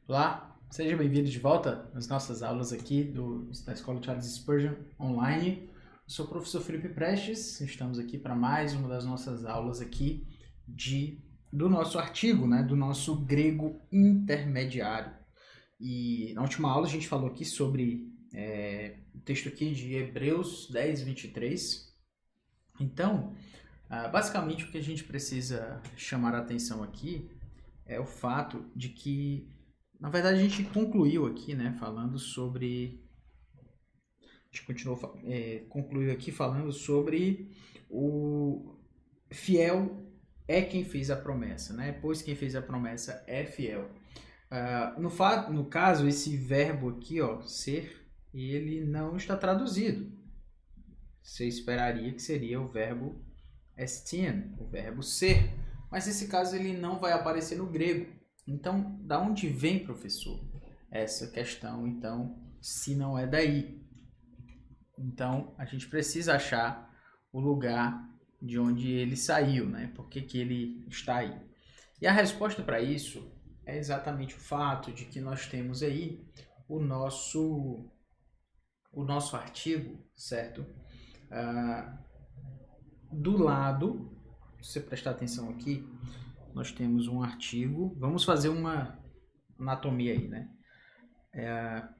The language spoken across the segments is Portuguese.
Olá, seja bem-vindo de volta às nossas aulas aqui da Escola Charles Spurgeon online. Eu sou o professor Felipe Prestes, estamos aqui para mais uma das nossas aulas aqui do nosso artigo, né, do nosso grego intermediário. E na última aula a gente falou aqui sobre o texto aqui de Hebreus 10, 23. Então, basicamente o que a gente precisa chamar a atenção aqui é o fato de que na verdade, a gente concluiu aqui, né, falando sobre... A gente concluiu aqui falando sobre o fiel é quem fez a promessa, né? Pois quem fez a promessa é fiel. No caso, esse verbo aqui, ó, ser, ele não está traduzido. Você esperaria que seria o verbo estien, o verbo ser. Mas nesse caso ele não vai aparecer no grego. Então, da onde vem, professor, essa questão, então, se não é daí? Então, a gente precisa achar o lugar de onde ele saiu, né? Por que ele está aí? E a resposta para isso é exatamente o fato de que nós temos aí o nosso artigo, certo? Do lado, se você prestar atenção aqui, nós temos um artigo. Vamos fazer uma anatomia aí, né?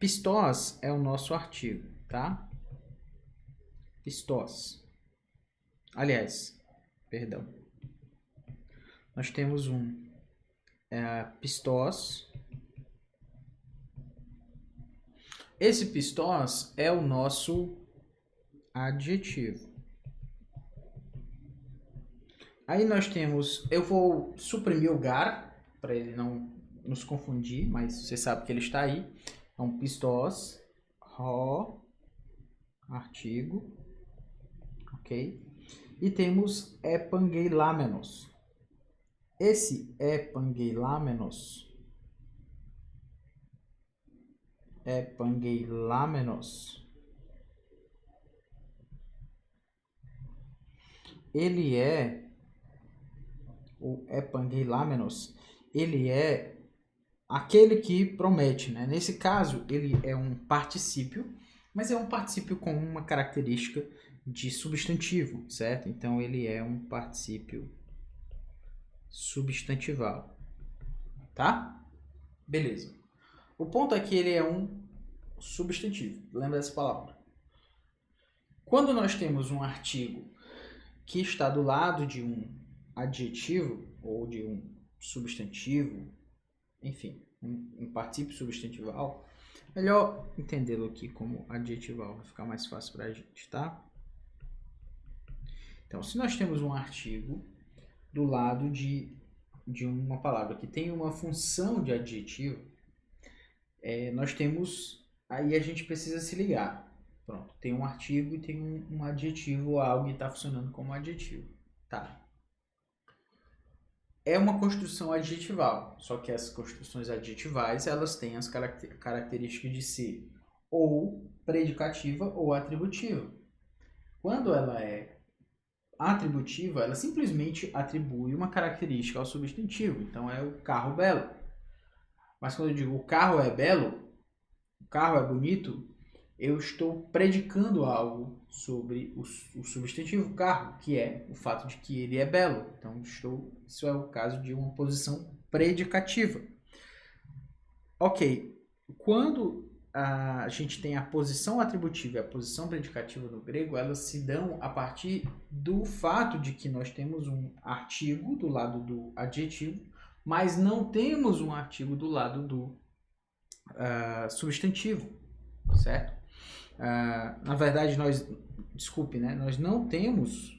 Pistós é o nosso artigo, tá? Pistós. Aliás, perdão. Nós temos um pistós. Esse pistós é o nosso adjetivo. Aí nós temos... Eu vou suprimir o gar, para ele não nos confundir, mas você sabe que ele está aí. Então, pistós, ro, artigo, ok? E temos epangeilamenos. Esse epangeilamenos, ele é... O epangeilamenos, ele é aquele que promete, né? Nesse caso, ele é um particípio, mas é um particípio com uma característica de substantivo, certo? Então, ele é um particípio substantival, tá? Beleza. O ponto é que ele é um substantivo, lembra dessa palavra. Quando nós temos um artigo que está do lado de um adjetivo ou de um substantivo, enfim, um particípio substantival, melhor entendê-lo aqui como adjetival, vai ficar mais fácil para a gente, tá? Então, se nós temos um artigo do lado de uma palavra que tem uma função de adjetivo, nós temos... Aí a gente precisa se ligar. Pronto, tem um artigo e tem um adjetivo, algo que está funcionando como adjetivo. Tá. É uma construção adjetival, só que as construções adjetivais, elas têm as características de ser ou predicativa ou atributiva. Quando ela é atributiva, ela simplesmente atribui uma característica ao substantivo. Então, é o carro belo. Mas quando eu digo o carro é belo, o carro é bonito, eu estou predicando algo sobre o substantivo carro, que é o fato de que ele é belo. Então, isso é o caso de uma posição predicativa. Ok, quando a gente tem a posição atributiva e a posição predicativa no grego, elas se dão a partir do fato de que nós temos um artigo do lado do adjetivo, mas não temos um artigo do lado do substantivo, certo? Na verdade, nós não temos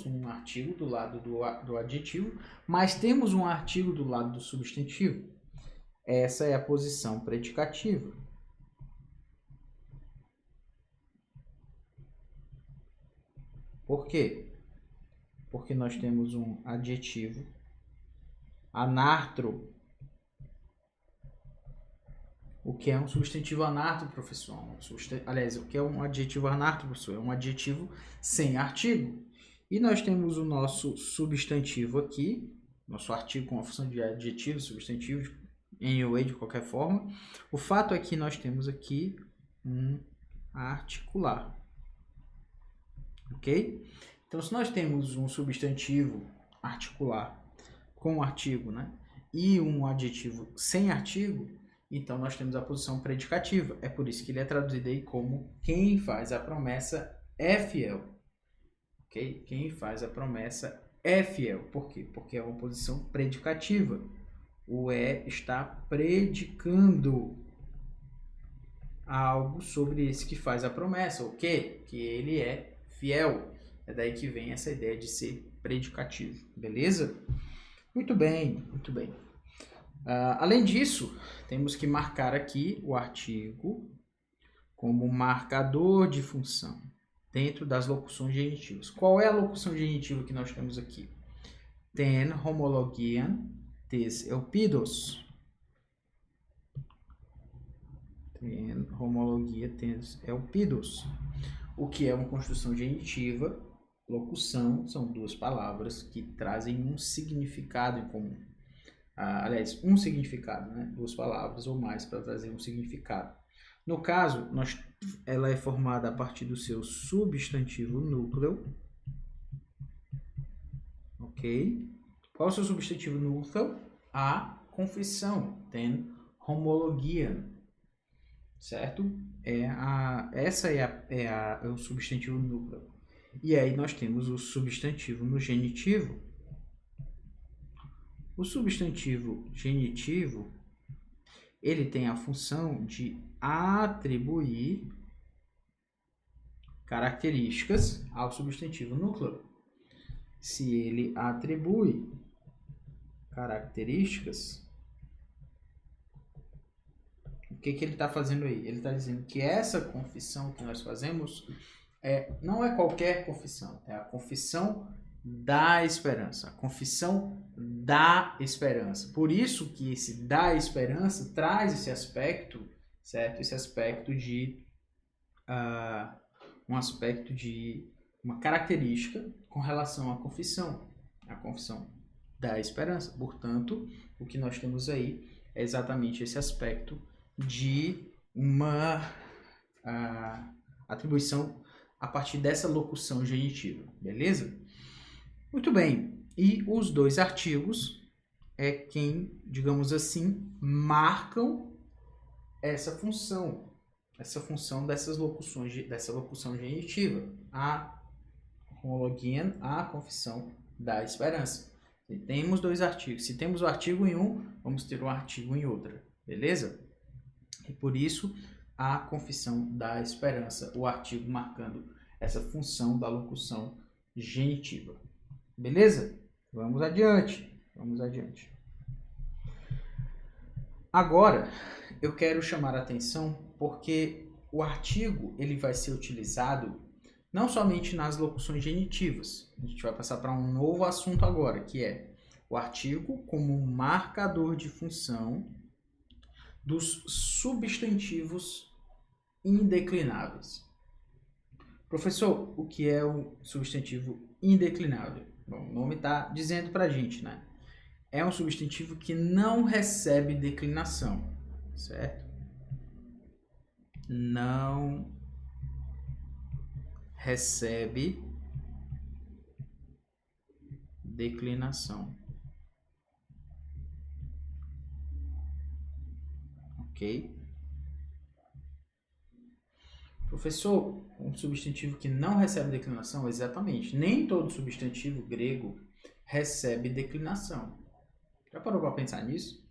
um artigo do lado do adjetivo, mas temos um artigo do lado do substantivo. Essa é a posição predicativa. Por quê? Porque nós temos um adjetivo anartro. O que é um substantivo anartro, professor? Aliás, o que é um adjetivo anartro, professor? É um adjetivo sem artigo. E nós temos o nosso substantivo aqui, nosso artigo com a função de adjetivo, substantivo, anyway, de qualquer forma. O fato é que nós temos aqui um articular. Ok? Então, se nós temos um substantivo articular com artigo, né, e um adjetivo sem artigo, então nós temos a posição predicativa. É por isso que ele é traduzido aí como quem faz a promessa é fiel. Ok? Quem faz a promessa é fiel. Por quê? Porque é uma posição predicativa. O está predicando algo sobre esse que faz a promessa. O quê? Que ele é fiel. É daí que vem essa ideia de ser predicativo. Beleza? Muito bem, muito bem. Além disso, temos que marcar aqui o artigo como marcador de função dentro das locuções genitivas. Qual é a locução genitiva que nós temos aqui? Ten homologian tes elpidos. Ten homologia tes elpidos. O que é uma construção genitiva? Locução são duas palavras que trazem um significado em comum. Aliás, um significado, né? Duas palavras ou mais para trazer um significado. No caso, ela é formada a partir do seu substantivo núcleo. Ok? Qual é o seu substantivo núcleo? A confissão. Ten homologia. Certo? Essa é o substantivo núcleo. E aí nós temos o substantivo no genitivo. O substantivo genitivo, ele tem a função de atribuir características ao substantivo núcleo. Se ele atribui características, o que ele está fazendo aí? Ele está dizendo que essa confissão que nós fazemos não é qualquer confissão, é a confissão da esperança, a confissão da esperança. Por isso que esse da esperança traz esse aspecto, certo? Esse aspecto de uma característica com relação à confissão, a confissão da esperança. Portanto, o que nós temos aí é exatamente esse aspecto de uma atribuição a partir dessa locução genitiva, beleza? Muito bem, e os dois artigos é quem, digamos assim, marcam essa função dessas locuções, dessa locução genitiva, a homologian, a confissão da esperança. Se temos dois artigos, se temos o artigo em um, vamos ter o artigo em outra, beleza? E por isso, a confissão da esperança, o artigo marcando essa função da locução genitiva. Beleza? Vamos adiante. Agora, eu quero chamar a atenção porque o artigo ele vai ser utilizado não somente nas locuções genitivas. A gente vai passar para um novo assunto agora, que é o artigo como marcador de função dos substantivos indeclináveis. Professor, o que é o substantivo indeclinável? Bom, o nome está dizendo para a gente, né? É um substantivo que não recebe declinação, certo? Não recebe declinação. Ok? Professor, um substantivo que não recebe declinação? Exatamente. Nem todo substantivo grego recebe declinação. Já parou para pensar nisso?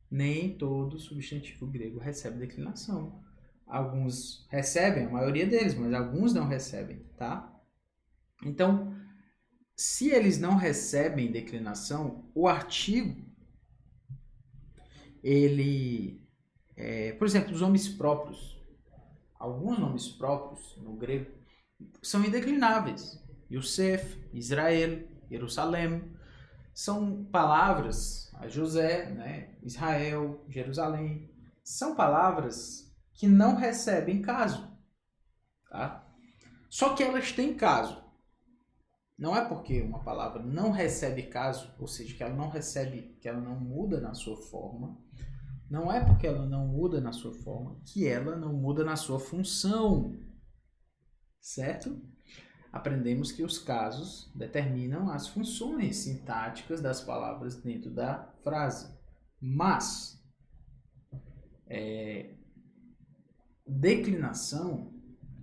Nem todo substantivo grego recebe declinação. Alguns recebem, a maioria deles, mas alguns não recebem, tá? Então, se eles não recebem declinação, o artigo, por exemplo, os nomes próprios, alguns nomes próprios no grego são indeclináveis. Yosef, Israel, Jerusalém, são palavras, José, né, Israel, Jerusalém, são palavras que não recebem caso, tá? Só que elas têm caso. Não é porque uma palavra não recebe caso, ou seja, que ela não muda na sua forma, Não é porque ela não muda na sua forma que ela não muda na sua função, certo? Aprendemos que os casos determinam as funções sintáticas das palavras dentro da frase. Mas, declinação,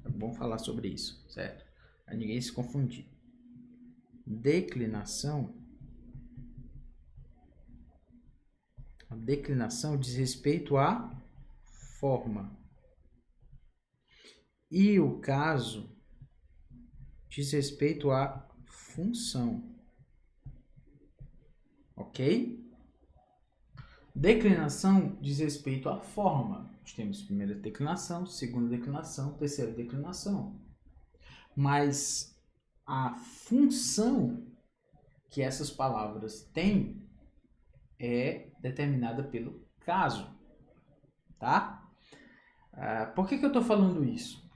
é bom falar sobre isso, certo? Para ninguém se confundir. A declinação diz respeito à forma. E o caso diz respeito à função. Ok? Declinação diz respeito à forma. Nós temos primeira declinação, segunda declinação, terceira declinação. Mas a função que essas palavras têm é determinada pelo caso. Tá? Por que eu estou falando isso?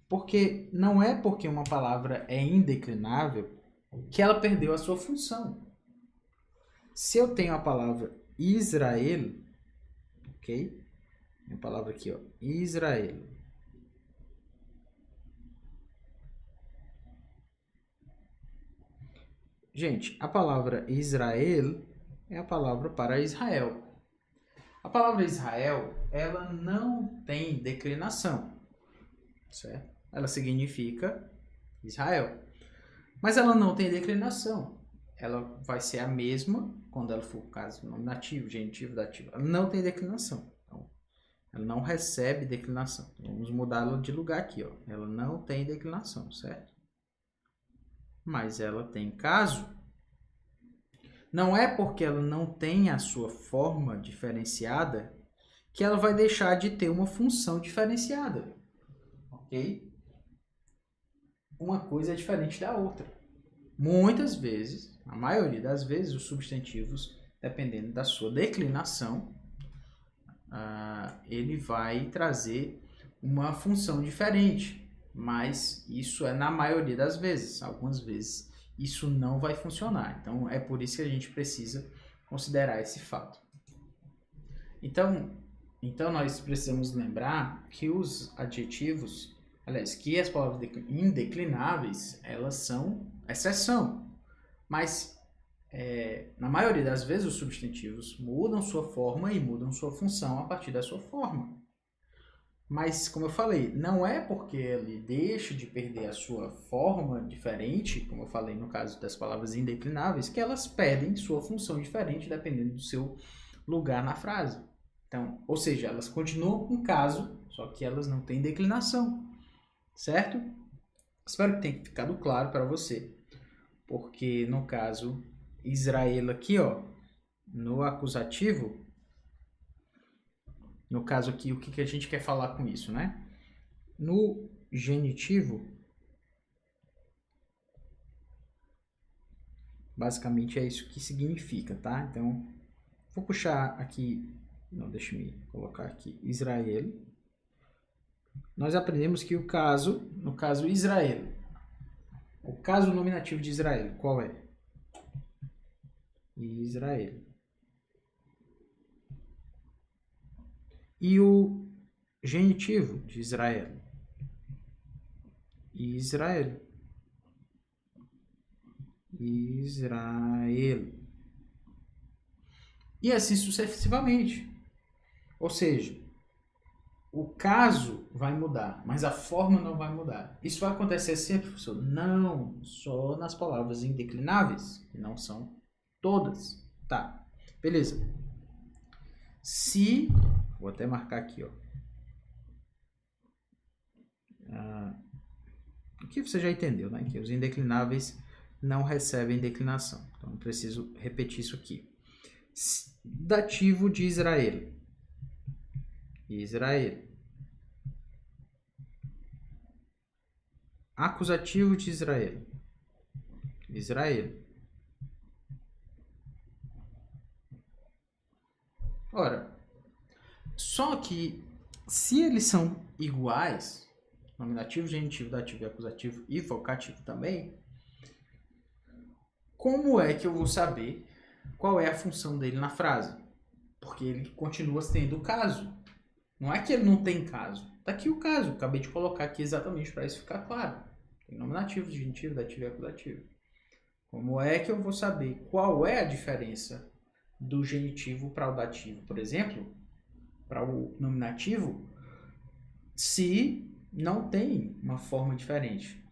Porque não é porque uma palavra é indeclinável que ela perdeu a sua função. Se eu tenho a palavra Israel, ok? Minha palavra aqui, ó, Israel. Gente, a palavra Israel é a palavra para Israel. A palavra Israel, ela não tem declinação, certo? Ela significa Israel. Mas ela não tem declinação. Ela vai ser a mesma quando ela for, caso, nominativo, genitivo, dativo. Ela não tem declinação. Então, ela não recebe declinação. Então, vamos mudá-la de lugar aqui, ó. Ela não tem declinação, certo? Mas ela tem caso. Não é porque ela não tem a sua forma diferenciada que ela vai deixar de ter uma função diferenciada. Ok? Uma coisa é diferente da outra. Muitas vezes, a maioria das vezes, os substantivos, dependendo da sua declinação, ele vai trazer uma função diferente. Mas isso é na maioria das vezes. Algumas vezes isso não vai funcionar. Então, é por isso que a gente precisa considerar esse fato. Então nós precisamos lembrar que os adjetivos, aliás, que as palavras indeclináveis, elas são exceção. Mas, na maioria das vezes, os substantivos mudam sua forma e mudam sua função a partir da sua forma. Mas, como eu falei, não é porque ele deixa de perder a sua forma diferente, como eu falei no caso das palavras indeclináveis, que elas perdem sua função diferente dependendo do seu lugar na frase. Então, ou seja, elas continuam com caso, só que elas não têm declinação, certo? Espero que tenha ficado claro para você, porque no caso Israel aqui, ó, no acusativo, no caso aqui, o que a gente quer falar com isso, né? No genitivo, basicamente é isso que significa, tá? Então, vou puxar aqui, não, deixa eu colocar aqui, Israel. Nós aprendemos que no caso Israel, o caso nominativo de Israel, qual é? Israel. E o genitivo de Israel? Israel. Israel. E assim sucessivamente. Ou seja, o caso vai mudar, mas a forma não vai mudar. Isso vai acontecer sempre, professor? Não, só nas palavras indeclináveis, que não são todas. Tá, beleza. Se, vou até marcar aqui, ó. Aqui você já entendeu, né? Que os indeclináveis não recebem declinação. Então, não preciso repetir isso aqui. Dativo de Israel. Israel. Acusativo de Israel. Israel. Ora, só que se eles são iguais, nominativo, genitivo, dativo e acusativo e vocativo também, como é que eu vou saber qual é a função dele na frase? porque ele continua tendo caso. Não é que ele não tem caso. Tá aqui o caso. Acabei de colocar aqui exatamente para isso ficar claro. Tem nominativo, genitivo, dativo e acusativo. Como é que eu vou saber qual é a diferença do genitivo para o dativo, por exemplo, para o nominativo, se não tem uma forma diferente?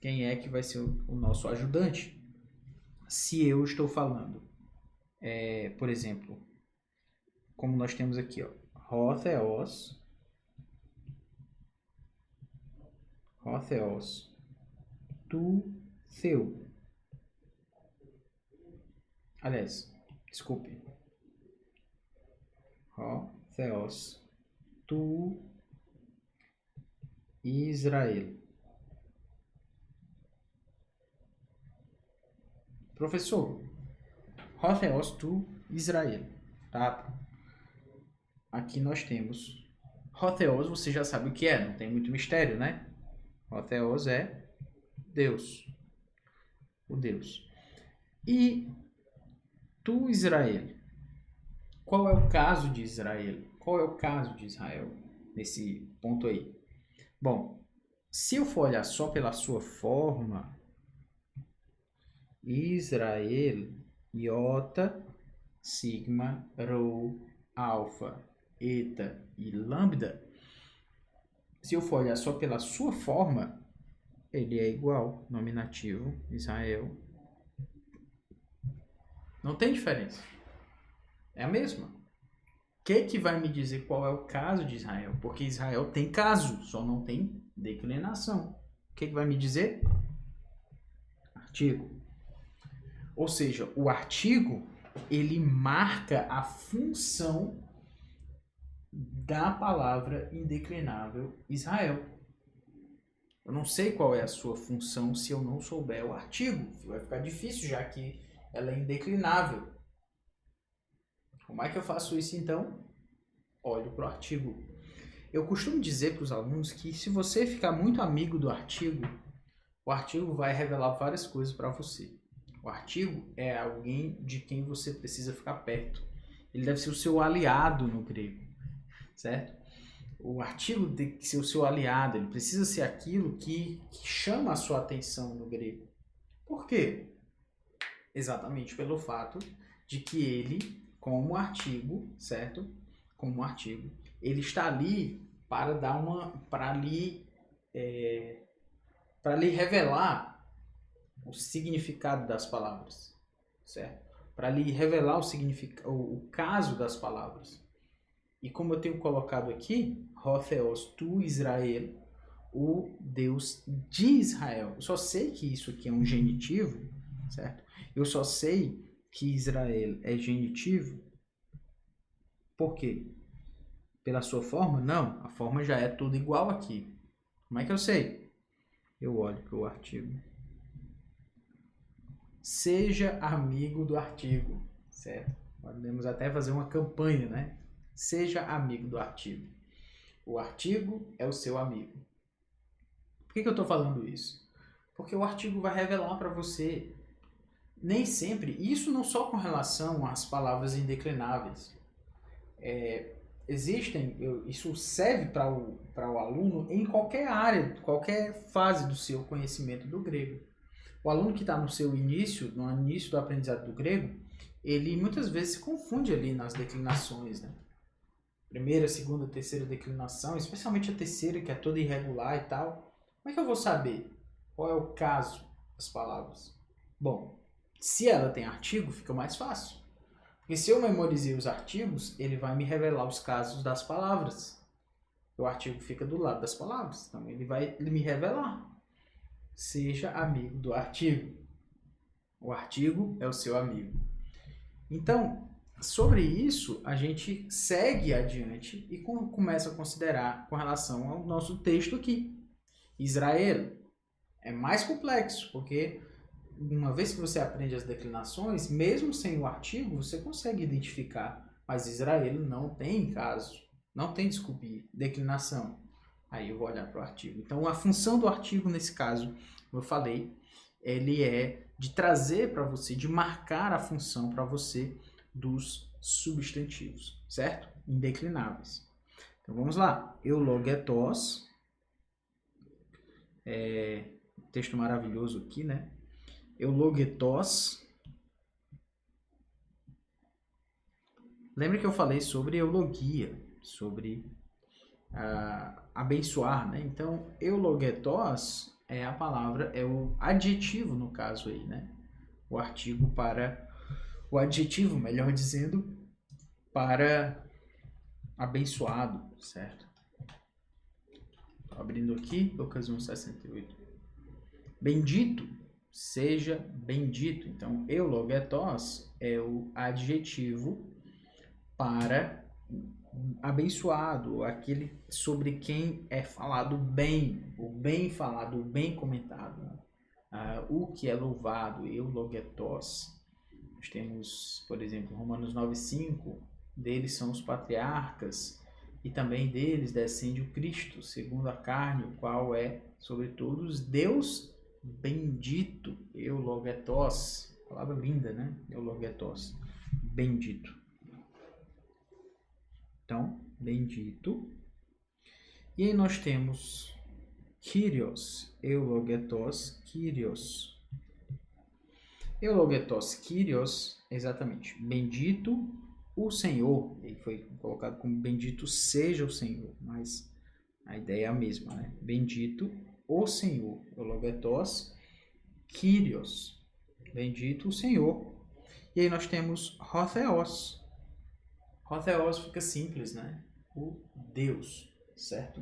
Quem é que vai ser o nosso ajudante? Se eu estou falando, por exemplo, como nós temos aqui, ó, Hotheos, tu, seu. Aliás, desculpe. Hotheos, tu, Israel. Professor, Hotheos, tu, Israel. Tá? Aqui nós temos Hotheos, você já sabe o que é, não tem muito mistério, né? Hotheos é Deus, o Deus. E tu, Israel, qual é o caso de Israel? Qual é o caso de Israel nesse ponto aí? Bom, se eu for olhar só pela sua forma, Israel, iota, sigma, rho, alfa, eta e lambda, se eu for olhar só pela sua forma, ele é igual, nominativo, Israel. Não tem diferença. É a mesma. O que vai me dizer qual é o caso de Israel? Porque Israel tem caso, só não tem declinação. O que vai me dizer? Artigo. Ou seja, o artigo, ele marca a função da palavra indeclinável Israel. Eu não sei qual é a sua função se eu não souber o artigo. Vai ficar difícil, já que ela é indeclinável. Como é que eu faço isso, então? Olho para o artigo. Eu costumo dizer para os alunos que se você ficar muito amigo do artigo, o artigo vai revelar várias coisas para você. O artigo é alguém de quem você precisa ficar perto. Ele deve ser o seu aliado no grego, certo? O artigo tem que ser o seu aliado, ele precisa ser aquilo que chama a sua atenção no grego. Por quê? Exatamente pelo fato de que ele, como artigo, certo? Como artigo, ele está ali para dar para lhe revelar o significado das palavras, certo? Para lhe revelar o caso das palavras. E como eu tenho colocado aqui, Hotheos, tu, Israel, o Deus de Israel. Eu só sei que isso aqui é um genitivo, certo? Eu só sei que Israel é genitivo. Por quê? Pela sua forma? Não, a forma já é tudo igual aqui. Como é que eu sei? Eu olho para o artigo. Seja amigo do artigo, certo? Podemos até fazer uma campanha, né? Seja amigo do artigo. O artigo é o seu amigo. Por que eu estou falando isso? Porque o artigo vai revelar para você, nem sempre, isso não só com relação às palavras indeclináveis. Isso serve para o aluno em qualquer área, qualquer fase do seu conhecimento do grego. O aluno que está no início do aprendizado do grego, ele muitas vezes se confunde ali nas declinações, né? Primeira, segunda, terceira declinação, especialmente a terceira, que é toda irregular e tal. Como é que eu vou saber qual é o caso das palavras? Bom, se ela tem artigo, fica mais fácil. Porque se eu memorizei os artigos, ele vai me revelar os casos das palavras. O artigo fica do lado das palavras, então ele vai me revelar. Seja amigo do artigo. O artigo é o seu amigo. Então, sobre isso, a gente segue adiante e começa a considerar com relação ao nosso texto aqui. Israel é mais complexo, porque uma vez que você aprende as declinações, mesmo sem o artigo, você consegue identificar. Mas Israel não tem caso, não tem, declinação. Aí eu vou olhar para o artigo. Então, a função do artigo, nesse caso, como eu falei, ele é de trazer para você, de marcar a função para você dos substantivos, certo? Indeclináveis. Então vamos lá. Eulogetos, texto maravilhoso aqui, né? Eulogetos. Lembra que eu falei sobre eulogia, sobre abençoar, né? Então, eulogetos é a palavra, é o adjetivo no caso aí, né? O artigo para o adjetivo, melhor dizendo, para abençoado, certo? Abrindo aqui, Lucas 1:68. Bendito, seja bendito. Então, eulogetos é o adjetivo para abençoado, aquele sobre quem é falado bem, o bem falado, o bem comentado, o que é louvado, eulogetos. Nós temos, por exemplo, Romanos 9:5, deles são os patriarcas, e também deles descende o Cristo, segundo a carne, o qual é, sobre todos, Deus bendito, eulogetos, palavra linda, né? Eulogetos, bendito. Então, bendito. E aí nós temos Kyrios, eulogetos, Kyrios. Eulogetos, Kyrios, exatamente, bendito o Senhor. Ele foi colocado como bendito seja o Senhor, mas a ideia é a mesma, né? Bendito o Senhor, eulogetos, Kyrios, bendito o Senhor. E aí nós temos Hotheos. Hotheos fica simples, né? O Deus, certo?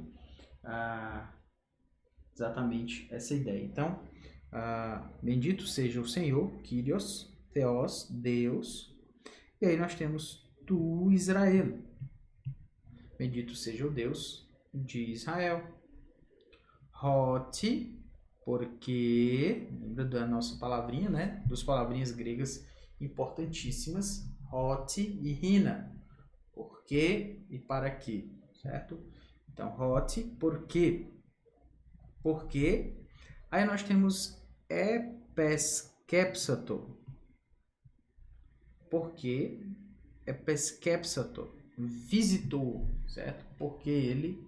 Exatamente essa ideia. Então, bendito seja o Senhor, Kyrios, Theos, Deus. E aí nós temos tu, Israel. Bendito seja o Deus de Israel. Hoti, porque, lembra da nossa palavrinha, né? Duas palavrinhas gregas importantíssimas, Hoti e Rina. Por quê e para quê, certo? Então, Hoti, por quê? Por quê? Aí nós temos epeskepsato. Por quê? Epeskepsato. Visitou, certo? Porque ele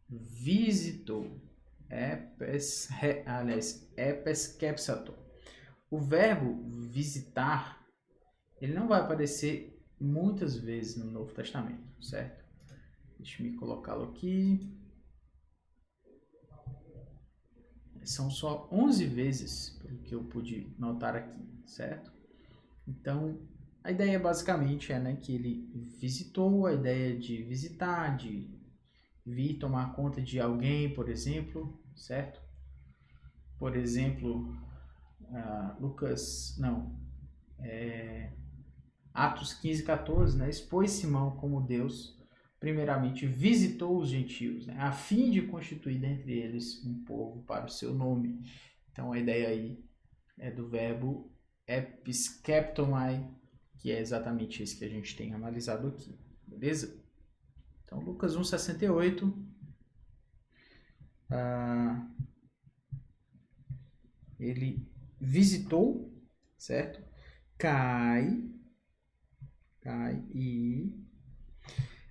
visitou. Epeskepsato. O verbo visitar, ele não vai aparecer muitas vezes no Novo Testamento, certo? Deixa eu me colocá-lo aqui. São só 11 vezes, pelo que eu pude notar aqui, certo? Então, a ideia basicamente é, né, que ele visitou, a ideia de visitar, de vir tomar conta de alguém, por exemplo, certo? Por exemplo, Atos 15:14, né? Expôs Simão como Deus, primeiramente visitou os gentios, né? A fim de constituir dentre eles um povo para o seu nome. Então a ideia aí é do verbo episkeptomai, que é exatamente esse que a gente tem analisado aqui, beleza? Então Lucas 1:68, ele visitou, certo? Cai e...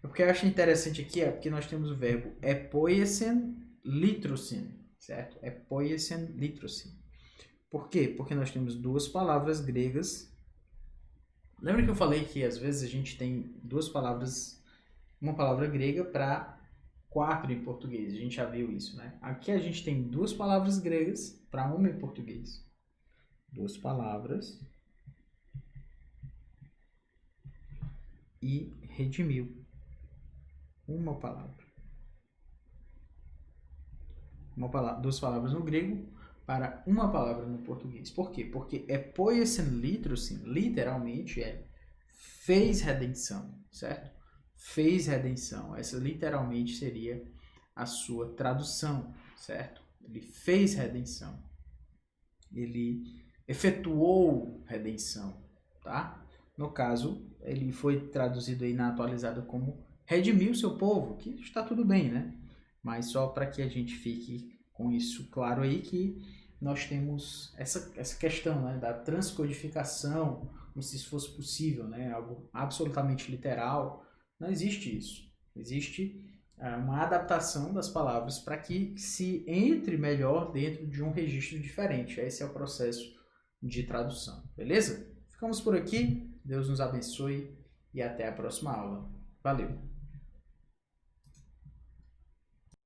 O que eu acho interessante aqui é porque nós temos o verbo epoiesen litrosin, certo? Epoiesen litrosin. Por quê? Porque nós temos duas palavras gregas. Lembra que eu falei que às vezes a gente tem duas palavras, uma palavra grega para 4 em português. A gente já viu isso, né? Aqui a gente tem duas palavras gregas para uma em português. Duas palavras e redimiu. Uma palavra. Duas palavras no grego para uma palavra no português. Por quê? Porque epoiesen litrosin, literalmente fez redenção, certo? Fez redenção. Essa literalmente seria a sua tradução, certo? Ele fez redenção. Ele efetuou redenção, tá? No caso, ele foi traduzido aí na atualizada como redimiu seu povo, que está tudo bem, né? Mas só para que a gente fique com isso claro aí, que nós temos essa questão, né, da transcodificação como se isso fosse possível, né? Algo absolutamente literal. Não existe isso. Existe uma adaptação das palavras para que se entre melhor dentro de um registro diferente. Esse é o processo de tradução, beleza? Ficamos por aqui. Deus nos abençoe e até a próxima aula. Valeu!